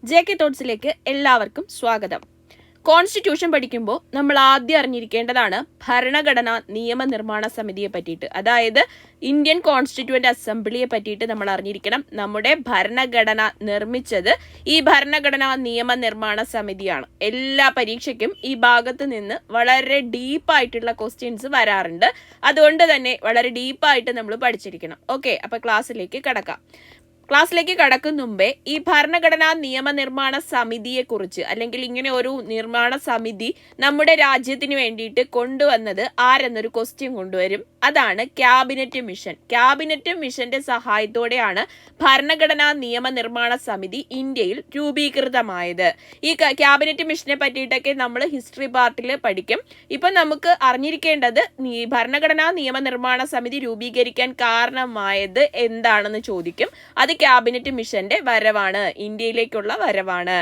JK തോട്ട്സിലേക്ക് എല്ലാവർക്കും സ്വാഗതം. Constitution പഠിക്കുമ്പോൾ നമ്മൾ ആദ്യം അറിഞ്ഞിരിക്കേണ്ടതാണ് ഭരണഘടനാ നിയമനിർമ്മാണ സമിതിയെ പറ്റിയിട്ട്. അതായത് ഇന്ത്യൻ കോൺസ്റ്റിറ്റ്യൂവന്റ് അസംബ്ലിയെ പറ്റിയിട്ട് നമ്മൾ അറിഞ്ഞിരിക്കണം. നമ്മുടെ ഭരണഘടന നിർമ്മിച്ചത് ഈ ഭരണഘടനാ നിയമനിർമ്മാണ സമിതിയാണ്. എല്ലാ പരീക്ഷയ്ക്കും ഈ ഭാഗത്ത് നിന്ന് വളരെ ഡീപ്പായിട്ടുള്ള ക്വസ്റ്റ്യൻസ് വരാറുണ്ട്. അതുകൊണ്ട് തന്നെ വളരെ ഡീപ്പായിട്ട് നമ്മൾ പഠിച്ചിരിക്കണം. ഓക്കെ, അപ്പൊ ക്ലാസ്സിലേക്ക് കടക്കും മുമ്പേ ഈ ഭരണഘടനാ നിയമനിർമ്മാണ സമിതിയെക്കുറിച്ച് അല്ലെങ്കിൽ ഇങ്ങനെ ഒരു നിർമ്മാണ സമിതി നമ്മുടെ രാജ്യത്തിന് വേണ്ടിയിട്ട് കൊണ്ടുവന്നത് ആരെന്നൊരു ക്വസ്റ്റ്യൻ കൊണ്ടുവരും. അതാണ് ക്യാബിനറ്റ് മിഷൻ. ക്യാബിനറ്റ് മിഷന്റെ സഹായത്തോടെയാണ് ഭരണഘടനാ നിയമനിർമ്മാണ സമിതി ഇന്ത്യയിൽ രൂപീകൃതമായത്. ഈ ക്യാബിനറ്റ് മിഷനെ പറ്റിയിട്ടൊക്കെ നമ്മൾ ഹിസ്റ്ററി പാർട്ടിൽ പഠിക്കും. ഇപ്പൊ നമുക്ക് അറിഞ്ഞിരിക്കേണ്ടത് ഭരണഘടനാ നിയമനിർമ്മാണ സമിതി രൂപീകരിക്കാൻ കാരണമായത് എന്താണെന്ന് ചോദിക്കും. അത് ക്യാബിനറ്റ് മിഷന്റെ വരവാണ്, ഇന്ത്യയിലേക്കുള്ള വരവാണ്.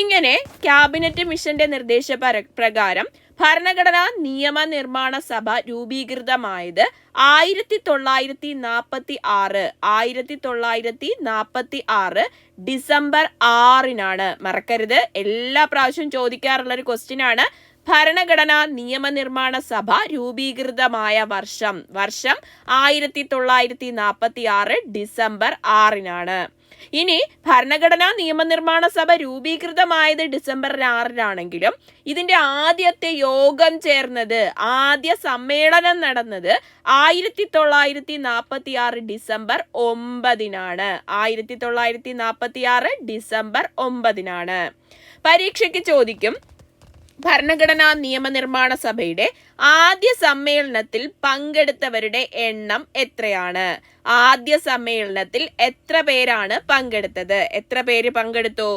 ഇങ്ങനെ ക്യാബിനറ്റ് മിഷന്റെ നിർദ്ദേശപ്രകാരം ഭരണഘടനാ നിയമനിർമ്മാണ സഭ രൂപീകൃതമായത് 1946 ഡിസംബർ 6 മറക്കരുത്, എല്ലാ പ്രാവശ്യവും ചോദിക്കാറുള്ള ഒരു ക്വസ്റ്റ്യൻ ആണ്. ഭരണഘടനാ നിയമനിർമ്മാണ സഭ രൂപീകൃതമായ വർഷം 1946 ഡിസംബർ 6 ഇനി ഭരണഘടനാ നിയമനിർമ്മാണ സഭ രൂപീകൃതമായത് ഡിസംബർ 6 ഇതിന്റെ ആദ്യത്തെ യോഗം ചേർന്നത്, ആദ്യ സമ്മേളനം നടന്നത് 1946 ഡിസംബർ 9 1946 ഡിസംബർ 9 പരീക്ഷയ്ക്ക് ചോദിക്കും, ഭരണഘടനാ നിയമനിർമ്മാണ സഭയുടെ ആദ്യ സമ്മേളനത്തിൽ പങ്കെടുത്തവരുടെ എണ്ണം എത്രയാണ്? ആദ്യ സമ്മേളനത്തിൽ എത്ര പേരാണ് പങ്കെടുത്തത്? എത്ര പേര് പങ്കെടുത്തു?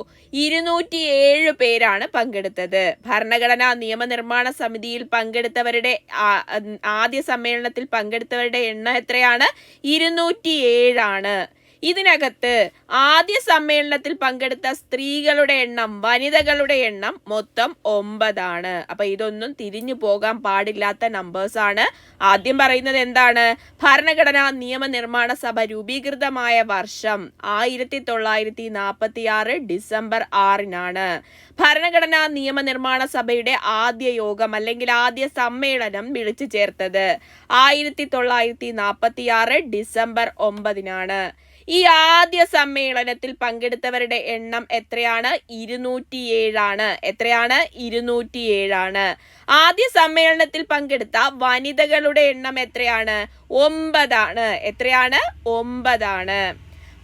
207 പേരാണ് പങ്കെടുത്തത്. ഭരണഘടനാ നിയമനിർമ്മാണ സമിതിയിൽ പങ്കെടുത്തവരുടെ ആദ്യ സമ്മേളനത്തിൽ പങ്കെടുത്തവരുടെ എണ്ണം എത്രയാണ്? 207 ആണ്. ഇതിനകത്ത് ആദ്യ സമ്മേളനത്തിൽ പങ്കെടുത്ത സ്ത്രീകളുടെ എണ്ണം, വനിതകളുടെ എണ്ണം മൊത്തം 9 ആണ്. അപ്പൊ ഇതൊന്നും തിരിഞ്ഞു പോകാൻ പാടില്ലാത്ത നമ്പേഴ്സ് ആണ്. ആദ്യം പറയുന്നത് എന്താണ്? ഭരണഘടനാ നിയമനിർമ്മാണ സഭ രൂപീകൃതമായ വർഷം 1946 ഡിസംബർ 6 ഭരണഘടനാ നിയമനിർമ്മാണ സഭയുടെ ആദ്യ യോഗം അല്ലെങ്കിൽ ആദ്യ സമ്മേളനം വിളിച്ചു ചേർത്തത് 1946 ഡിസംബർ 9 ഈ ആദ്യ സമ്മേളനത്തിൽ പങ്കെടുത്തവരുടെ എണ്ണം എത്രയാണ്? 207 ആണ്. എത്രയാണ്? 207 ആണ്. ആദ്യ സമ്മേളനത്തിൽ പങ്കെടുത്ത വനിതകളുടെ എണ്ണം എത്രയാണ്? 9 ആണ്. എത്രയാണ്? 9 ആണ്.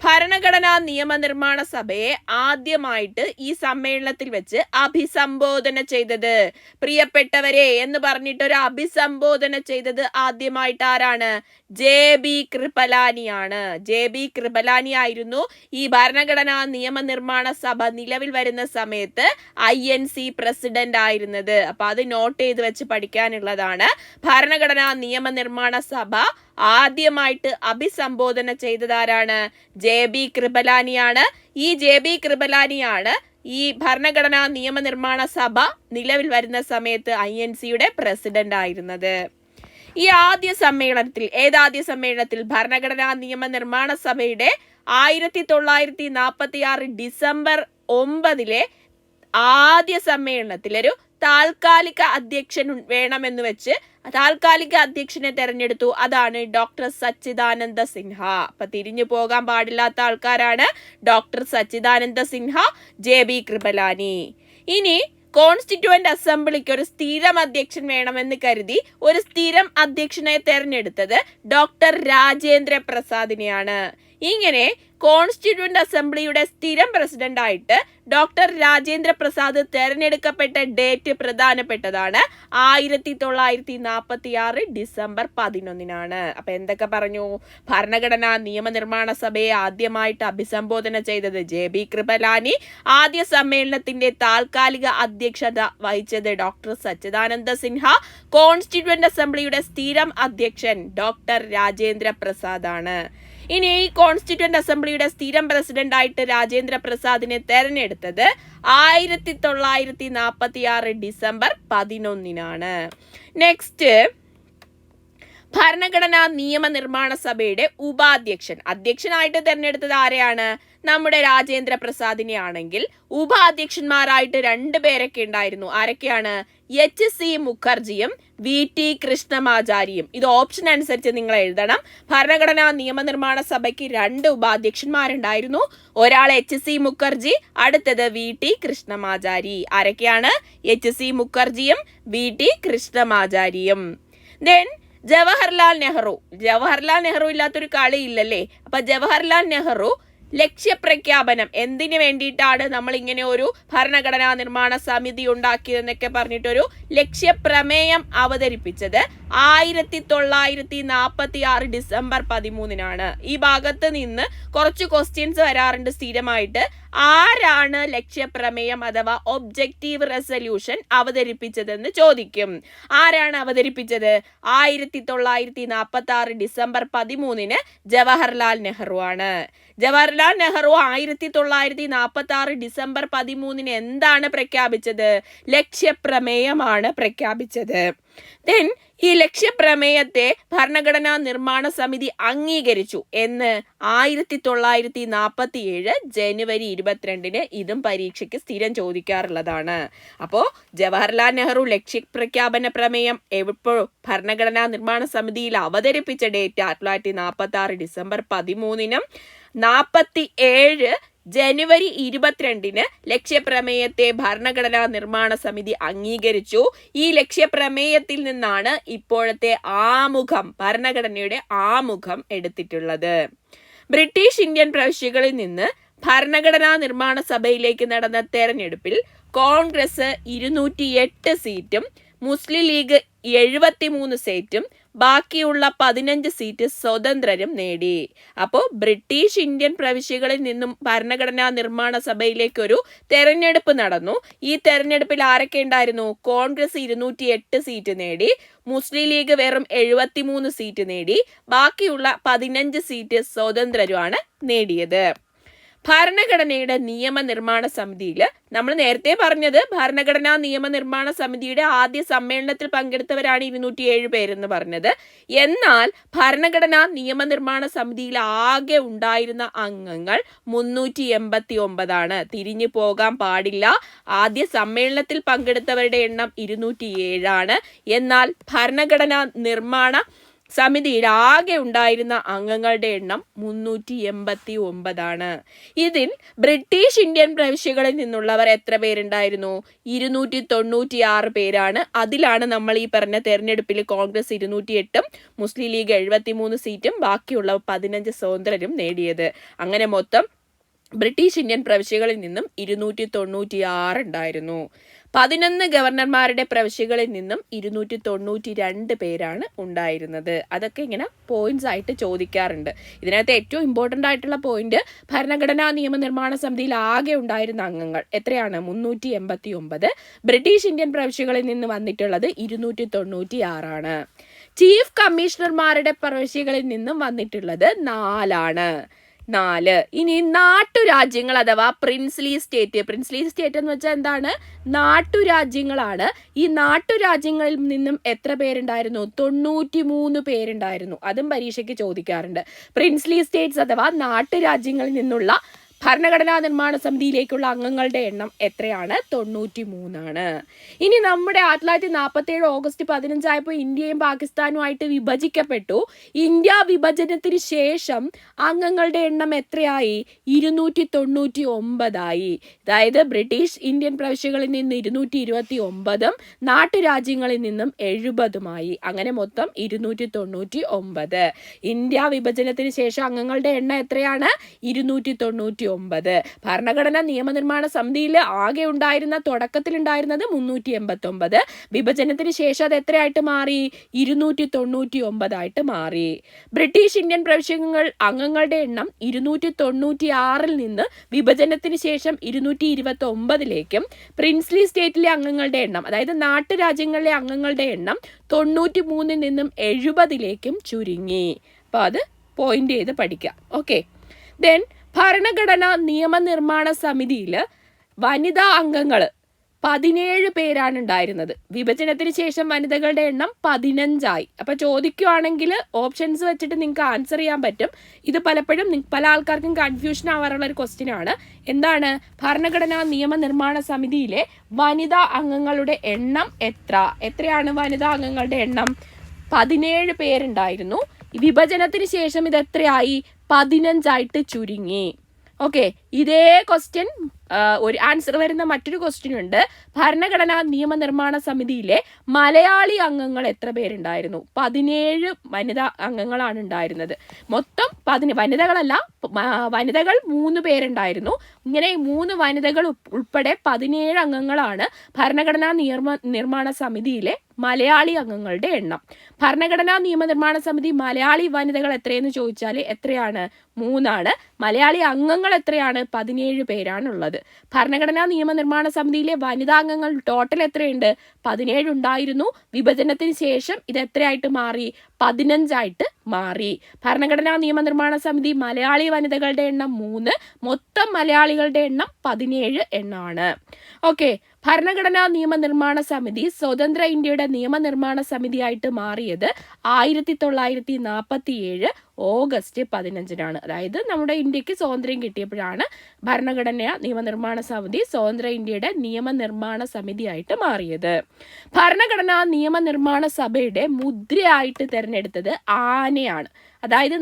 ഭരണഘടനാ നിയമനിർമ്മാണ സഭയെ ആദ്യമായിട്ട് ഈ സമ്മേളനത്തിൽ വെച്ച് അഭിസംബോധന ചെയ്തത്, പ്രിയപ്പെട്ടവരെ എന്ന് പറഞ്ഞിട്ട് ഒരു അഭിസംബോധന ചെയ്തത് ആദ്യമായിട്ട് ആരാണ്? JB കൃപലാനിയാണ്. JB കൃപലാനി ആയിരുന്നു ഈ ഭരണഘടനാ നിയമനിർമ്മാണ സഭ നിലവിൽ വരുന്ന സമയത്ത് INC പ്രസിഡന്റ് ആയിരുന്നത്. അപ്പൊ അത് നോട്ട് ചെയ്ത് വെച്ച് പഠിക്കാനുള്ളതാണ്. ഭരണഘടനാ നിയമനിർമ്മാണ സഭ ആദ്യമായിട്ട് അഭിസംബോധന ചെയ്തതാരാണ്? JB കൃപലാനിയാണ്. ഈ JB കൃപലാനിയാണ് ഈ ഭരണഘടനാ നിയമനിർമ്മാണ സഭ നിലവിൽ വരുന്ന സമയത്ത് INCയുടെ പ്രസിഡന്റ് ആയിരുന്നത്. ഈ ആദ്യ സമ്മേളനത്തിൽ, ഏതാദ്യ സമ്മേളനത്തിൽ? ഭരണഘടനാ നിയമനിർമ്മാണ സഭയുടെ 1946 ഡിസംബർ 9 ആദ്യ സമ്മേളനത്തിൽ ഒരു താൽക്കാലിക അധ്യക്ഷൻ വേണമെന്ന് വെച്ച് താൽക്കാലിക അധ്യക്ഷനെ തെരഞ്ഞെടുത്തു. അതാണ് ഡോക്ടർ സച്ചിദാനന്ദ സിൻഹ. അപ്പൊ തിരിഞ്ഞു പോകാൻ പാടില്ലാത്ത ആൾക്കാരാണ് ഡോക്ടർ സച്ചിദാനന്ദ സിൻഹ, JB കൃപലാനി. ഇനി കോൺസ്റ്റിറ്റ്യൂവന്റ് അസംബ്ലിക്ക് ഒരു സ്ഥിരം അധ്യക്ഷൻ വേണമെന്ന് കരുതി ഒരു സ്ഥിരം അധ്യക്ഷനെ തെരഞ്ഞെടുത്തത് ഡോക്ടർ രാജേന്ദ്ര പ്രസാദിനെയാണ്. ഇങ്ങനെ കോൺസ്റ്റിറ്റ്യൂവന്റ് അസംബ്ലിയുടെ സ്ഥിരം പ്രസിഡന്റ് ആയിട്ട് ഡോക്ടർ രാജേന്ദ്ര പ്രസാദ് തെരഞ്ഞെടുക്കപ്പെട്ട ഡേറ്റ് പ്രധാനപ്പെട്ടതാണ്. 1946 ഡിസംബർ 11 അപ്പൊ എന്തൊക്കെ പറഞ്ഞു? ഭരണഘടനാ നിയമനിർമ്മാണ സഭയെ ആദ്യമായിട്ട് അഭിസംബോധന ചെയ്തത് JB കൃപലാനി. ആദ്യ സമ്മേളനത്തിന്റെ താൽക്കാലിക അധ്യക്ഷത വഹിച്ചത് ഡോക്ടർ സച്ചിദാനന്ദ സിൻഹ. കോൺസ്റ്റിറ്റ്യൂവന്റ് അസംബ്ലിയുടെ സ്ഥിരം അധ്യക്ഷൻ ഡോക്ടർ രാജേന്ദ്ര പ്രസാദ് ആണ്. ഇനി ഈ കോൺസ്റ്റിറ്റ്യൂവന്റ് അസംബ്ലിയുടെ സ്ഥിരം പ്രസിഡന്റ് ആയിട്ട് രാജേന്ദ്ര പ്രസാദിനെ തെരഞ്ഞെടുത്തത് 1946 ഡിസംബർ 11 നെക്സ്റ്റ്, ഭരണഘടനാ നിയമനിർമ്മാണ സഭയുടെ ഉപാധ്യക്ഷൻ, അധ്യക്ഷനായിട്ട് തെരഞ്ഞെടുത്തത് ആരെയാണ്? നമ്മുടെ രാജേന്ദ്ര പ്രസാദിനെ ആണെങ്കിൽ ഉപാധ്യക്ഷന്മാരായിട്ട് 2 പേരൊക്കെ ഉണ്ടായിരുന്നു. ആരൊക്കെയാണ്? HC മുഖർജിയും VT കൃഷ്ണമാചാരിയും. ഇത് ഓപ്ഷൻ അനുസരിച്ച് നിങ്ങൾ എഴുതണം. ഭരണഘടനാ നിയമനിർമ്മാണ സഭയ്ക്ക് 2 ഉപാധ്യക്ഷന്മാരുണ്ടായിരുന്നു. ഒരാൾ HC മുഖർജി, അടുത്തത് VT കൃഷ്ണമാചാരി. ആരൊക്കെയാണ്? HC മുഖർജിയും VT കൃഷ്ണമാചാരിയും. ദെൻ ജവഹർലാൽ നെഹ്റു ഇല്ലാത്തൊരു കളി ഇല്ലല്ലേ. അപ്പൊ ജവഹർലാൽ നെഹ്റു ലക്ഷ്യപ്രഖ്യാപനം എന്തിനു വേണ്ടിയിട്ടാണ് നമ്മൾ ഇങ്ങനെ ഒരു ഭരണഘടനാ നിർമ്മാണ സമിതി ഉണ്ടാക്കിയതെന്നൊക്കെ പറഞ്ഞിട്ടൊരു ലക്ഷ്യപ്രമേയം അവതരിപ്പിച്ചത് 1946 ഡിസംബർ 13-നാണ്. ഈ ഭാഗത്ത് നിന്ന് കുറച്ച് ക്വസ്റ്റ്യൻസ് വരാറുണ്ട് സ്ഥിരമായിട്ട്. ആരാണ് ലക്ഷ്യപ്രമേയം അഥവാ ഒബ്ജക്റ്റീവ് റെസൊല്യൂഷൻ അവതരിപ്പിച്ചതെന്ന് ചോദിക്കും. ആരാണ് അവതരിപ്പിച്ചത്? 1946 ഡിസംബർ 13-ന് ജവഹർലാൽ നെഹ്റു ആണ്. ജവഹർലാൽ നെഹ്റു 1946 ഡിസംബർ 13-ന് എന്താണ് പ്രഖ്യാപിച്ചത്? ലക്ഷ്യപ്രമേയമാണ് പ്രഖ്യാപിച്ചത്. ദെൻ ഈ ലക്ഷ്യപ്രമേയത്തെ ഭരണഘടനാ നിർമ്മാണ സമിതി അംഗീകരിച്ചു എന്ന് 1947 ജനുവരി 22-ന്. ഇതും പരീക്ഷയ്ക്ക് സ്ഥിരം ചോദിക്കാറുള്ളതാണ്. അപ്പോൾ ജവഹർലാൽ നെഹ്റു ലക്ഷ്യപ്രഖ്യാപന പ്രമേയം എപ്പോഴും ഭരണഘടനാ നിർമ്മാണ സമിതിയിൽ അവതരിപ്പിച്ച ഡേറ്റ് 1946 ഡിസംബർ 13-നും 47 ജനുവരി 22-ന് ലക്ഷ്യപ്രമേയത്തെ ഭരണഘടനാ നിർമ്മാണ സമിതി അംഗീകരിച്ചു. ഈ ലക്ഷ്യപ്രമേയത്തിൽ നിന്നാണ് ഇപ്പോഴത്തെ ആമുഖം, ഭരണഘടനയുടെ ആമുഖം എടുത്തിട്ടുള്ളത്. ബ്രിട്ടീഷ് ഇന്ത്യൻ പ്രവിശ്യകളിൽ നിന്ന് ഭരണഘടനാ നിർമ്മാണ സഭയിലേക്ക് നടന്ന തെരഞ്ഞെടുപ്പിൽ കോൺഗ്രസ് 208 സീറ്റും മുസ്ലിം ലീഗ് 73 സീറ്റും ബാക്കിയുള്ള 15 സീറ്റ് സ്വതന്ത്രരും നേടി. അപ്പോൾ ബ്രിട്ടീഷ് ഇന്ത്യൻ പ്രവിശ്യകളിൽ നിന്നും ഭരണഘടനാ നിർമ്മാണ സഭയിലേക്ക് ഒരു തെരഞ്ഞെടുപ്പ് നടന്നു. ഈ തെരഞ്ഞെടുപ്പിൽ ആരൊക്കെ ഉണ്ടായിരുന്നു? കോൺഗ്രസ് 208 സീറ്റ് നേടി, മുസ്ലിം ലീഗ് വെറും 73 സീറ്റ് നേടി, ബാക്കിയുള്ള 15 സീറ്റ് സ്വതന്ത്രരുമാണ് നേടിയത്. ഭരണഘടനയുടെ നിയമനിർമ്മാണ സമിതിയിൽ നമ്മൾ നേരത്തെ പറഞ്ഞത് ഭരണഘടനാ നിയമനിർമ്മാണ സമിതിയുടെ ആദ്യ സമ്മേളനത്തിൽ പങ്കെടുത്തവരാണ് 207 പേരെന്ന് പറഞ്ഞത്. എന്നാൽ ഭരണഘടനാ നിയമനിർമ്മാണ സമിതിയിൽ ആകെ ഉണ്ടായിരുന്ന അംഗങ്ങൾ 389 തിരിഞ്ഞു പോകാൻ പാടില്ല. ആദ്യ സമ്മേളനത്തിൽ പങ്കെടുത്തവരുടെ എണ്ണം 207 എന്നാൽ ഭരണഘടനാ നിർമ്മാണ സമിതിയിൽ ആകെ ഉണ്ടായിരുന്ന അംഗങ്ങളുടെ എണ്ണം 389. ഇതിൽ ബ്രിട്ടീഷ് ഇന്ത്യൻ പ്രവിശ്യകളിൽ നിന്നുള്ളവർ എത്ര പേരുണ്ടായിരുന്നു? 296 പേരാണ്. അതിലാണ് നമ്മൾ ഈ പറഞ്ഞ തെരഞ്ഞെടുപ്പിൽ കോൺഗ്രസ് 208ഉം മുസ്ലിം ലീഗ് 73 സീറ്റും ബാക്കിയുള്ള 15 സ്വതന്ത്രരും നേടിയത്. അങ്ങനെ മൊത്തം ബ്രിട്ടീഷ് ഇന്ത്യൻ പ്രവിശ്യകളിൽ നിന്നും 296 ഉണ്ടായിരുന്നു. 11 ഗവർണർമാരുടെ പ്രവിശ്യകളിൽ നിന്നും 292 പേരാണ് ഉണ്ടായിരുന്നത്. അതൊക്കെ ഇങ്ങനെ പോയിന്റ്സ് ആയിട്ട് ചോദിക്കാറുണ്ട്. ഇതിനകത്ത് ഏറ്റവും ഇമ്പോർട്ടൻ്റ് ആയിട്ടുള്ള പോയിന്റ് ഭരണഘടനാ നിയമനിർമ്മാണ സമിതിയിൽ ആകെ ഉണ്ടായിരുന്ന അംഗങ്ങൾ എത്രയാണ്? 389. ബ്രിട്ടീഷ് ഇന്ത്യൻ പ്രവിശ്യകളിൽ നിന്ന് വന്നിട്ടുള്ളത് 296. ചീഫ് കമ്മീഷണർമാരുടെ പ്രവിശ്യകളിൽ നിന്നും വന്നിട്ടുള്ളത് 4. ഇനി നാട്ടുരാജ്യങ്ങൾ അഥവാ പ്രിൻസ്ലി സ്റ്റേറ്റ് എന്ന് വെച്ചാൽ എന്താണ്? നാട്ടുരാജ്യങ്ങളാണ്. ഈ നാട്ടുരാജ്യങ്ങളിൽ നിന്നും എത്ര പേരുണ്ടായിരുന്നു? 93 പേരുണ്ടായിരുന്നു. അതും പരീക്ഷയ്ക്ക് ചോദിക്കാറുണ്ട്. പ്രിൻസ്ലി സ്റ്റേറ്റ്സ് അഥവാ നാട്ടുരാജ്യങ്ങളിൽ നിന്നുള്ള ഭരണഘടനാ നിർമ്മാണ സമിതിയിലേക്കുള്ള അംഗങ്ങളുടെ എണ്ണം എത്രയാണ്? 93. ഇനി നമ്മുടെ 1947 ഓഗസ്റ്റ് 15 ആയപ്പോൾ ഇന്ത്യയും പാകിസ്ഥാനുമായിട്ട് വിഭജിക്കപ്പെട്ടു. ഇന്ത്യ വിഭജനത്തിന് ശേഷം അംഗങ്ങളുടെ എണ്ണം എത്രയായി? 299. അതായത് ബ്രിട്ടീഷ് ഇന്ത്യൻ പ്രവിശ്യകളിൽ നിന്ന് 229ഉം നാട്ടുരാജ്യങ്ങളിൽ നിന്നും 70ഉമായി. അങ്ങനെ മൊത്തം 299. ഇന്ത്യ വിഭജനത്തിന് ശേഷം അംഗങ്ങളുടെ എണ്ണം എത്രയാണ്? 299. ഭരണഘടനാ നിയമനിർമ്മാണ സമിതിയിൽ ആകെ ഉണ്ടായിരുന്ന തുടക്കത്തിലുണ്ടായിരുന്നത് 389. വിഭജനത്തിന് ശേഷം അത് എത്രയായിട്ട് മാറി? 299 മാറി. ബ്രിട്ടീഷ് ഇന്ത്യൻ പ്രവിശ്യകൾ അംഗങ്ങളുടെ എണ്ണം 296 നിന്ന് വിഭജനത്തിന് ശേഷം 229ലേക്കും പ്രിൻസ്ലി സ്റ്റേറ്റിലെ അംഗങ്ങളുടെ എണ്ണം അതായത് നാട്ടുരാജ്യങ്ങളിലെ അംഗങ്ങളുടെ എണ്ണം 93 നിന്നും 70ലേക്കും ചുരുങ്ങി. അപ്പോൾ അത് പോയിന്റ് ചെയ്ത് പഠിക്കാം. ഓക്കെ. ദെൻ ഭരണഘടനാ നിയമനിർമ്മാണ സമിതിയിൽ വനിതാ അംഗങ്ങൾ 17 പേരാണ് ഉണ്ടായിരുന്നത്. വിഭജനത്തിന് ശേഷം വനിതകളുടെ എണ്ണം 15ആയി. അപ്പൊ ചോദിക്കുവാണെങ്കിൽ ഓപ്ഷൻസ് വെച്ചിട്ട് നിങ്ങൾക്ക് ആൻസർ ചെയ്യാൻ പറ്റും. ഇത് പലപ്പോഴും പല ആൾക്കാർക്കും കൺഫ്യൂഷൻ ആവാറുള്ള ഒരു ക്വസ്റ്റ്യൻ ആണ്. എന്താണ്? ഭരണഘടനാ നിയമനിർമ്മാണ സമിതിയിലെ വനിതാ അംഗങ്ങളുടെ എണ്ണം എത്രയാണ് വനിതാ അംഗങ്ങളുടെ എണ്ണം? 17 പേരുണ്ടായിരുന്നു. വിഭജനത്തിന് ശേഷം ഇത് എത്രയായി? 15ആയിട്ട് ചുരുങ്ങി. ഓക്കെ, ഇതേ ക്വസ്റ്റ്യൻ ഒരു ആൻസർ വരുന്ന മറ്റൊരു ക്വസ്റ്റ്യൻ ഉണ്ട്. ഭരണഘടനാ നിയമനിർമ്മാണ സമിതിയിലെ മലയാളി അംഗങ്ങൾ എത്ര പേരുണ്ടായിരുന്നു? 17 വനിതാ അംഗങ്ങളാണ് ഉണ്ടായിരുന്നത്. മൊത്തം വനിതകളല്ല, വനിതകൾ 3 പേരുണ്ടായിരുന്നു. ഇങ്ങനെ 3 വനിതകൾ ഉൾപ്പെടെ 17 അംഗങ്ങളാണ് ഭരണഘടനാ നിർമ്മാണ സമിതിയിലെ മലയാളി അംഗങ്ങളുടെ എണ്ണം. ഭരണഘടനാ നിയമനിർമ്മാണ സമിതി മലയാളി വനിതകൾ എത്രയെന്ന് ചോദിച്ചാൽ എത്രയാണ്? 3 മലയാളി അംഗങ്ങൾ എത്രയാണ്? 17 പേരാണുള്ളത്. ഭരണഘടനാ നിയമനിർമ്മാണ സമിതിയിലെ വനിതാംഗങ്ങൾ ടോട്ടൽ എത്രയുണ്ട്? 17 ഉണ്ടായിരുന്നു. വിഭജനത്തിന് ശേഷം ഇത് എത്രയായിട്ട് മാറി? 15ആയിട്ട് മാറി. ഭരണഘടനാ നിയമനിർമ്മാണ സമിതി മലയാളി വനിതകളുടെ എണ്ണം 3, മൊത്തം മലയാളികളുടെ എണ്ണം 17 എണ്ണമാണ്. ഓക്കെ, ഭരണഘടനാ നിയമനിർമ്മാണ സമിതി സ്വതന്ത്ര ഇന്ത്യയുടെ നിയമനിർമ്മാണ സമിതിയായിട്ട് മാറിയത് 1947 ഓഗസ്റ്റ് 15-നാണ്. അതായത് നമ്മുടെ ഇന്ത്യക്ക് സ്വാതന്ത്ര്യം കിട്ടിയപ്പോഴാണ് ഭരണഘടനാ നിയമനിർമ്മാണ സമിതി സ്വതന്ത്ര ഇന്ത്യയുടെ നിയമനിർമ്മാണ സമിതിയായിട്ട് മാറിയത്. ഭരണഘടനാ നിയമനിർമ്മാണ സഭയുടെ മുദ്രയായിട്ട് തിരഞ്ഞെടുത്തത് ആനയാണ്. അതായത്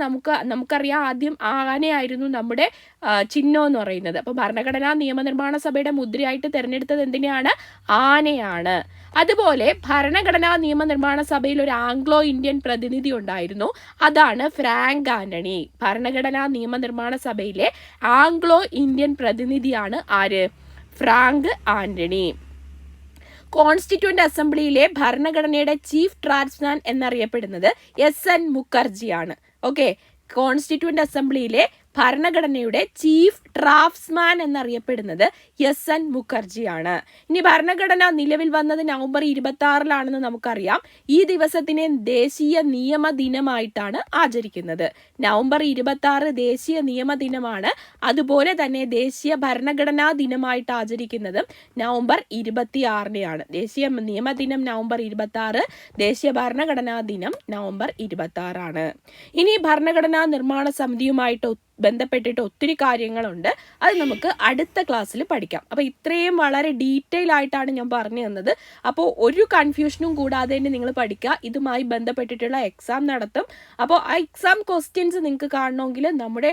നമുക്കറിയാം, ആദ്യം ആനയായിരുന്നു നമ്മുടെ ചിഹ്നം എന്ന് പറയുന്നത്. അപ്പോൾ ഭരണഘടനാ നിയമനിർമ്മാണ സഭയുടെ മുദ്രയായിട്ട് തിരഞ്ഞെടുത്തത് എന്തിനാണ്? ആനയാണ്. അതുപോലെ ഭരണഘടനാ നിയമനിർമ്മാണ സഭയിൽ ഒരു ആംഗ്ലോ ഇന്ത്യൻ പ്രതിനിധി ഉണ്ടായിരുന്നു. അതാണ് ഫ്രാങ്ക് ആന്റണി. ഭരണഘടനാ നിയമനിർമ്മാണ സഭയിലെ ആംഗ്ലോ ഇന്ത്യൻ പ്രതിനിധിയാണ് ആര്? ഫ്രാങ്ക് ആന്റണി. കോൺസ്റ്റിറ്റ്യൂവന്റ് അസംബ്ലിയിലെ ഭരണഘടനയുടെ ചീഫ് ഡ്രാഫ്റ്റ്സ്മാൻ എന്നറിയപ്പെടുന്നത് എസ്.എൻ. മുഖർജിയാണ്. ഓക്കെ, കോൺസ്റ്റിറ്റ്യൂവന്റ് അസംബ്ലിയിലെ ഭരണഘടനയുടെ ചീഫ് ഡ്രാഫ്റ്റ്സ്മാൻ എന്നറിയപ്പെടുന്നത് എസ്.എൻ. മുഖർജിയാണ്. ഇനി ഭരണഘടന നിലവിൽ വന്നത് നവംബർ 26-ലാണെന്ന് നമുക്കറിയാം. ഈ ദിവസത്തിനെ ദേശീയ നിയമ ദിനമായിട്ടാണ് ആചരിക്കുന്നത്. നവംബർ 26 ദേശീയ നിയമ ദിനമാണ്. അതുപോലെ തന്നെ ദേശീയ ഭരണഘടനാ ദിനമായിട്ട് ആചരിക്കുന്നതും നവംബർ 26-നെയാണ്. ദേശീയ നിയമ ദിനം നവംബർ 26, ദേശീയ ഭരണഘടനാ ദിനം നവംബർ 26-ആണ്. ഇനി ഭരണഘടനാ നിർമ്മാണ സമിതിയുമായിട്ട് ബന്ധപ്പെട്ടിട്ട് ഒത്തിരി കാര്യങ്ങളുണ്ട്. അത് നമുക്ക് അടുത്ത ക്ലാസ്സിൽ പഠിക്കാം. അപ്പോൾ ഇത്രയും വളരെ ഡീറ്റെയിൽ ആയിട്ടാണ് ഞാൻ പറഞ്ഞു തന്നത്. അപ്പോൾ ഒരു കൺഫ്യൂഷനും കൂടാതെ തന്നെ നിങ്ങൾ പഠിക്കുക. ഇതുമായി ബന്ധപ്പെട്ടിട്ടുള്ള എക്സാം നടത്തും. അപ്പോൾ ആ എക്സാം ക്വസ്റ്റ്യൻസ് നിങ്ങൾക്ക് കാണണമെങ്കിൽ നമ്മുടെ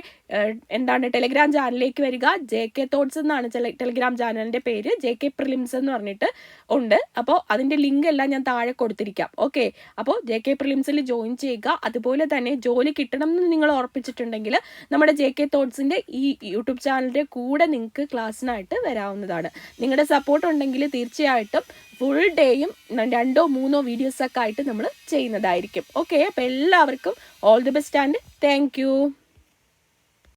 ടെലിഗ്രാം ചാനലിലേക്ക് വരിക. JK തോട്ട്സ് എന്നാണ് ടെലിഗ്രാം ചാനലിൻ്റെ പേര്. JK Prelims എന്ന് പറഞ്ഞിട്ട് ഉണ്ട്. അപ്പോൾ അതിൻ്റെ ലിങ്ക് എല്ലാം ഞാൻ താഴെ കൊടുത്തിരിക്കാം. ഓക്കെ, അപ്പോൾ JK Prelimsൽ ജോയിൻ ചെയ്യുക. അതുപോലെ തന്നെ ജോലി കിട്ടണം എന്ന് നിങ്ങൾ ഉറപ്പിച്ചിട്ടുണ്ടെങ്കിൽ നമ്മുടെ JK തോട്ട്സിൻ്റെ ഈ യൂട്യൂബ് ചാനലിൻ്റെ കൂടെ നിങ്ങൾക്ക് ക്ലാസ്സിനായിട്ട് വരാവുന്നതാണ്. നിങ്ങളുടെ സപ്പോർട്ട് ഉണ്ടെങ്കിൽ തീർച്ചയായിട്ടും ഫുൾ ഡേയും 2-3 വീഡിയോസൊക്കെ ആയിട്ട് നമ്മൾ ചെയ്യുന്നതായിരിക്കും. ഓക്കെ, അപ്പോൾ എല്ലാവർക്കും all the best and thank you.